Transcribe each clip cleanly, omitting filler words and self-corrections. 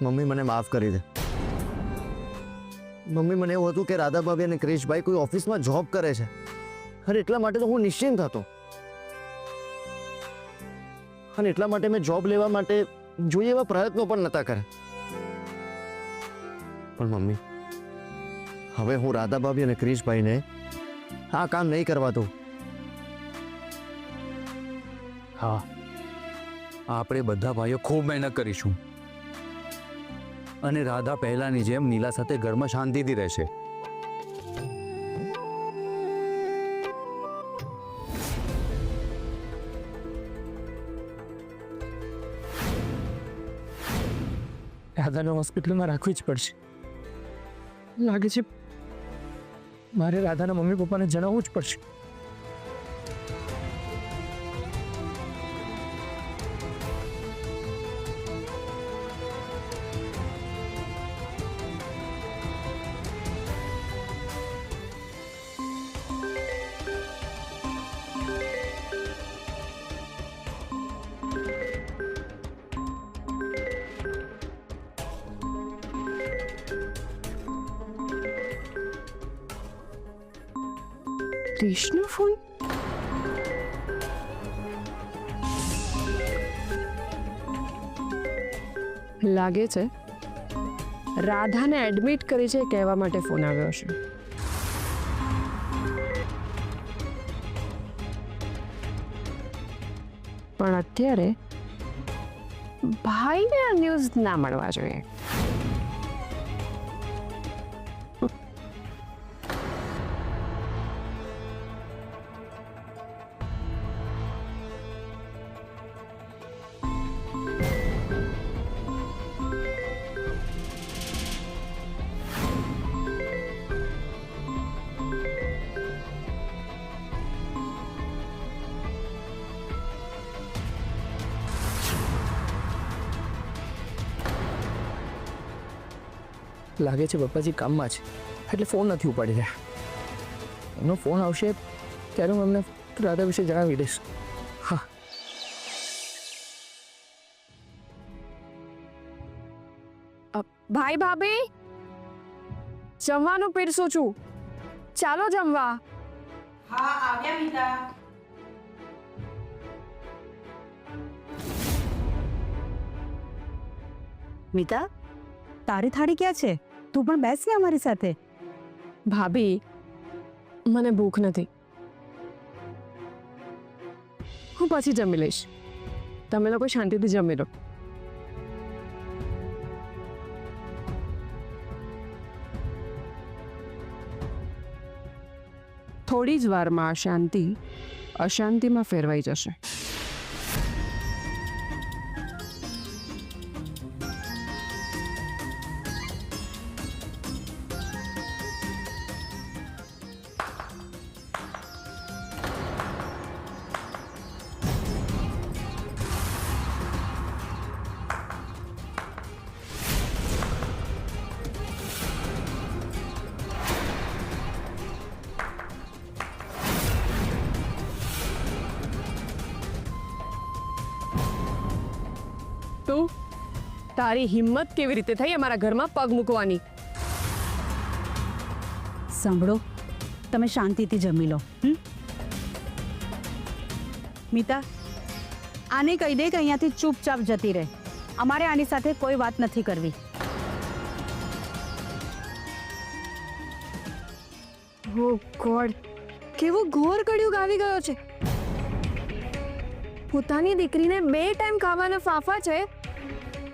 Mummy મને માફ કરી દે. મમ્મી મને એવું હતું કે રાધા ભાભી અને ક્રિશભાઈ કોઈ ઓફિસમાં જોબ કરે છે, અને એટલા માટે તો હું નિશ્ચિંત હતો, અને એટલા માટે મેં જોબ લેવા માટે જોઈએ એવા પ્રયત્નો પણ નહોતા કર્યા. પણ મમ્મી, હવે હું રાધા ભાભી અને ક્રિશભાઈને આ કામ નહીં કરવા દઉં. હા, આપણે બધા ભાઈઓ ખૂબ મહેનત કરીશું અને રાધા પહેલાની જેમ નીલા સાથે ઘરમાં શાંતિથી રહેશે. રાધાને હોસ્પિટલમાં રાખવી જ પડશે. લાગે છે મારે રાધાના મમ્મી પપ્પાને જણાવવું જ પડશે. ક્રિશનો ફોન? લાગે છે રાધાને એડમિટ કરી છે કહેવા માટે ફોન આવ્યો છે. પણ અત્યારે ભાઈને આ ન્યૂઝ ના મળવા જોઈએ. લાગે છે પપ્પાજી કામમાં છે એટલે ફોન નથી ઉપાડી રહ્યા. એનો ફોન આવશે ત્યારે હું એમને રાધા વિશે જણાવી દઈશ. હા, ભાઈ ભાભી, જમવાનું પીરસું છું, ચાલો જમવા. હા, આવ્યા મીતા. મીતા, તારી થાળી ક્યાં છે? તું પણ બેસ ને અમારી સાથે. ભાભી, મને ભૂખ નથી, હું પછી જમી લઈશ. તમે લોકો શાંતિથી જમી લો. થોડી જ વારમાં અશાંતિ અશાંતિમાં ફેરવાઈ જશે. તું, તારી હિંમત કેવી રીતે થઈ અમારા ઘરમાં પગ મૂકવાની? સાંભળો, તમે શાંતિથી જમી લો. મીતા, આને કહી દે કે અહીંયાથી ચૂપચાપ જતી રહે. અમારે આની સાથે કોઈ વાત નથી કરવી. ઓ ગોડ, કેવો ઘોર કળિયુગ આવી ગયો છે. પોતાની દીકરીને 2 ટાઈમ ખાવાના ફાફા છે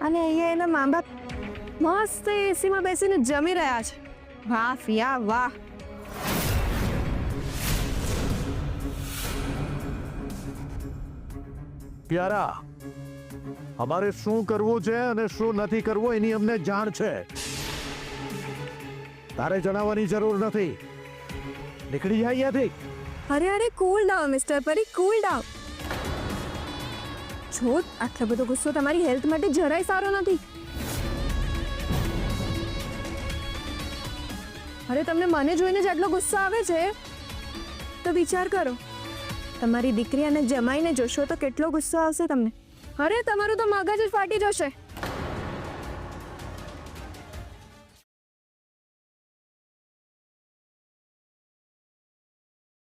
અને અહીંયા એના મા બાપ મસ્ત એસીમાં બેસીને જમી રહ્યા છે. વાહ ફિયા વાહ. પ્યારા, અમારે શું કરવું છે અને શું નથી કરવું એની અમને જાણ છે. તારે જણાવવાની જરૂર નથી. નીકળી જાય અહીંયાથી. અરે અરે, કૂલ ડાઉન મિસ્ટર પરી, કૂલ ડાઉન. જો આટલો બધો ગુસ્સો તમારી હેલ્થ માટે જરાય સારો નથી. અરે તમને મને જોઈને જ આટલો ગુસ્સો આવે છે તો વિચાર કરો, તમારી દીકરી અને જમાઈને જોશો તો કેટલો ગુસ્સો આવશે તમને. અરે તમારું તો મગજ જ ફાટી જશે.